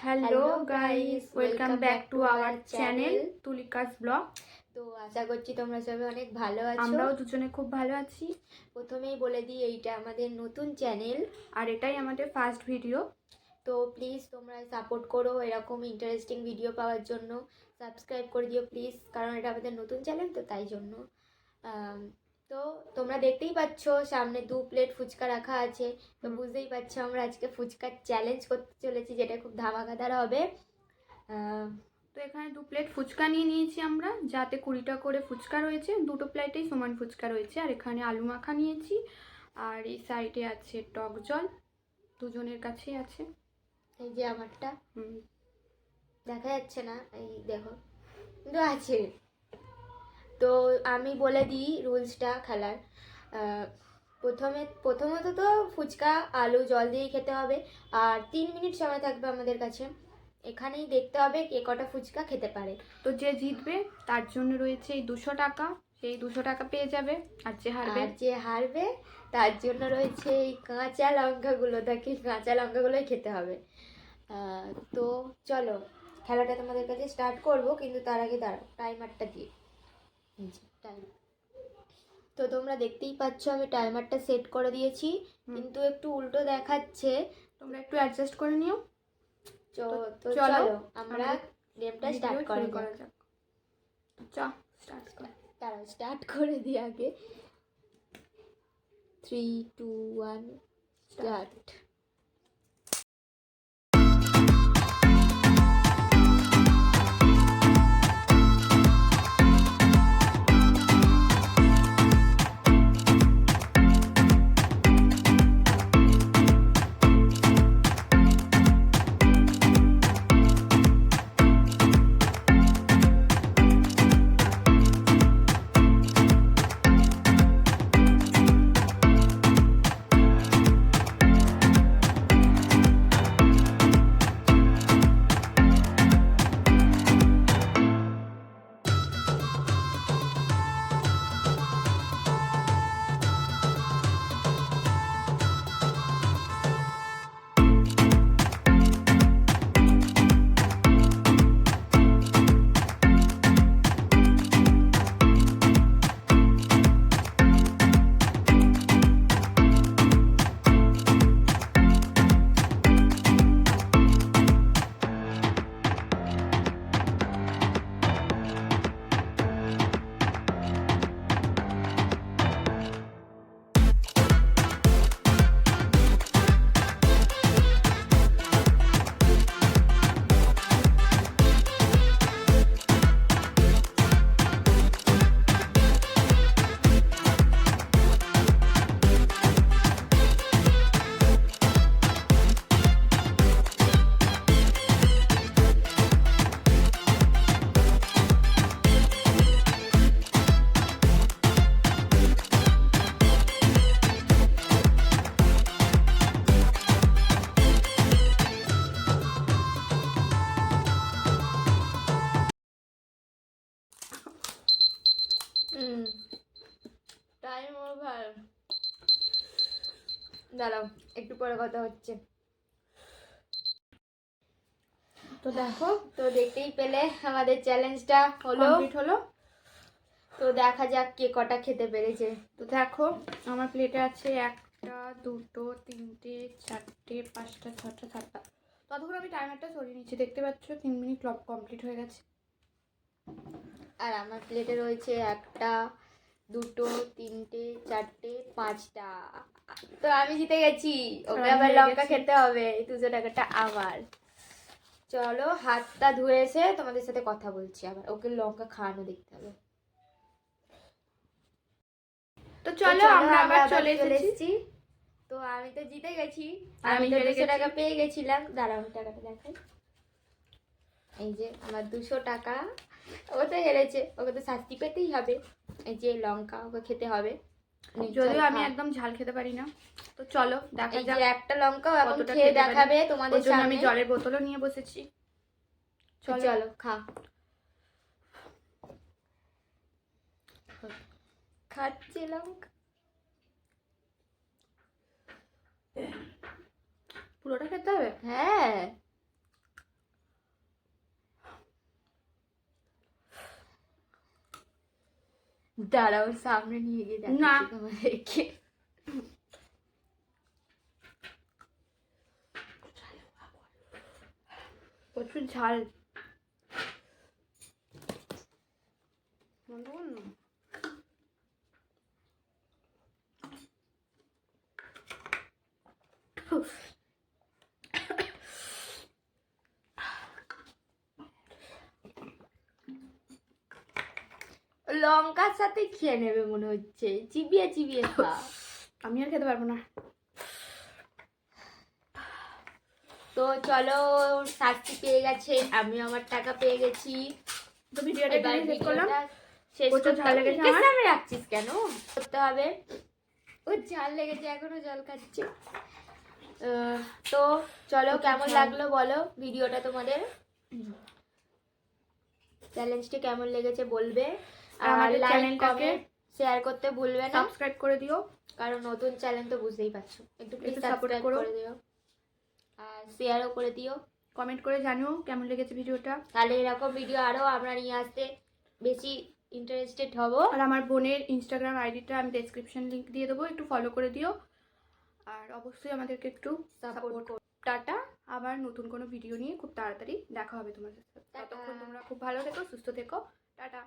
Hello guys, welcome back to our channel Tulika's blog. তো আশা করছি তোমরা সবাই অনেক ভালো আছো। আমরাও দুজনে খুব ভালো আছি। প্রথমেই বলে দিই এইটা আমাদের নতুন চ্যানেল আর এটাই আমাদের ফার্স্ট ভিডিও। তো প্লিজ তোমরা সাপোর্ট করো এরকম ইন্টারেস্টিং ভিডিও পাওয়ার জন্য। সাবস্ক্রাইব করে দিও প্লিজ, কারণ এটা আমাদের নতুন চ্যানেল তো তাই জন্য। তো তোমরা দেখতেই পাচ্ছ সামনে 2 প্লেট ফুচকা রাখা আছে। তো বুঝতেই পারছো আমরা আজকে ফুচকার চ্যালেঞ্জ করতে চলেছি, যেটা খুব ধামাকাদার হবে। তো এখানে 2 প্লেট ফুচকা নিয়ে নিয়েছি আমরা, যাতে 20টা করে ফুচকা রয়েছে। দুটো প্লেটেই সমান ফুচকা রয়েছে। আর এখানে আলু মাখা নিয়েছি, আর এই সাইডে আছে টক জল, দুজনের কাছেই আছে। এই যে আমারটা দেখা যাচ্ছে না, এই দেখো কিন্তু আছে। তো আমি বলে দিই রুলসটা খেলার। প্রথমত তো ফুচকা আলু জল দিয়েই খেতে হবে, আর 3 মিনিট সময় থাকবে আমাদের কাছে। এখানেই দেখতে হবে কে কটা ফুচকা খেতে পারে। তো যে জিতবে তার জন্য রয়েছে এই 200 টাকা, সেই 200 টাকা পেয়ে যাবে। আর যে হারবে তার জন্য রয়েছে এই কাঁচা লঙ্কাগুলো, তাকে কাঁচা লঙ্কাগুলোই খেতে হবে। তো চলো খেলাটা তোমাদের কাছে স্টার্ট করব, কিন্তু তার আগে দাঁড়াও টাইমারটা দিয়ে টাইম। তো তোমরা দেখতেই পাচ্ছ আমি টাইমারটা সেট করে দিয়েছি, কিন্তু একটু উল্টো দেখাচ্ছে, তোমরা একটু অ্যাডজাস্ট করে নিও। তো চলো আমরা গেমটা স্টার্ট করা যাক। স্টার্ট করে দিই আগে। 3, 2, 1 স্টার্ট। Time over. দাঁড়াও একটু পরে কথা হচ্ছে। তো দেখো, তো দেখতেই পেলে আমাদের চ্যালেঞ্জটা হলো। তো দেখা যাক কে কটা খেতে পেরেছে। তো দেখো আমার প্লেটে আছে 1টা 2টো 3টে 4টে 5টা 6টা 7টা। ততক্ষণ আমি টাইমারটা সরিয়ে নিচ্ছি। দেখতে পাচ্ছ 3 মিনিট কমপ্লিট হয়ে গেছে। আর আমার প্লেটে রয়েছে 1টা 2টো 3টে 4টে 5টা। তো আমি জিতে গেছি। ওকে আবার লঙ্কা খেতে হবে। 200 টাকাটা আমার। চলো হাতটা ধুয়েছে তোমাদের সাথে কথা বলছি, আবার ওকে লঙ্কা খাওয়ানো দেখতে হবে। তো চলো আমরা আবার চলে এসেছি। তো আমি তো জিতে গেছি, আমি তো 200 টাকা পেয়ে গেছিলাম। দাঁড়াও টাকাটা দেখাই। এই যে আমার 200 টাকা। ও তো হেরেছে, ওকে তো শাস্তি পেতেই হবে। এই যে লঙ্কা ওকে খেতে হবে, যদিও আমি একদম ঝাল খেতে পারি না। তো চলো দেখা যাক। একটা লঙ্কা এখন খেয়ে দেখাবে তোমাদের সামনে। আমি জলের বোতলও নিয়ে বসেছি। চলো খা। খাচ্ছে লঙ্কা। পুরোটা খেতে হবে? হ্যাঁ দাঁড়াও সামনে নিয়ে গিয়ে না। দেখাচ্ছি তোমাদেরকে। প্রচুর ঝাল। বন্ধ কর না। লঙ্কার সাথে খেয়ে নেবে মনে হচ্ছে, চিবিয়ে চিবিয়ে খা। আমি আর খেতে পারবো না। তো চলো, শাস্তি পেয়ে গেছে, আমি আমার টাকা পেয়ে গেছি। তো ভিডিওটা এবার এখানে শেষ করলাম। ভিডিওটা শেষ প্রচুর করতে ঝাল হবে। লেগেছে মুখের আমার। সামনে রাখছিস কেন? করতে হবে। ও ঝাল লেগেছে, এখনো জল খাচ্ছে। তো চলো, প্রচুর কেমন ঝাল। লাগলো বলো ভিডিওটা তোমাদের? চ্যালেঞ্জটি কেমন লেগেছে বলবে। আর আমাদের লাইক চ্যানেলটাকে কমেন্ট শেয়ার করতে ভুলবে না, সাবস্ক্রাইব করে দিও। কারণ নতুন চ্যানেল তো বুঝতেই পারছো। একটু প্লিজ একটু support সাবস্ক্রাইব করো। করে দিও আর শেয়ারও করে দিও। কমেন্ট করে জানিও কেমন লেগেছে ভিডিওটা। তাহলে এরকম ভিডিও আরো আমরা নিয়ে আসতে বেশি ইন্টারেস্টেড হব। আর আমার বোনের ইনস্টাগ্রাম আইডিটা আমি ডেসক্রিপশন লিংক দিয়ে দেবো, একটু ফলো করে দিও। আর অবশ্যই আমাদেরকে একটু সাপোর্ট সাপোর্ট। টাটা। আবার নতুন কোনো ভিডিও নিয়ে খুব তাড়াতাড়ি দেখা হবে তোমাদের সাথে। টাটা। ততক্ষণ তোমরা খুব ভালো থেকো, সুস্থ থেকো। টাটা।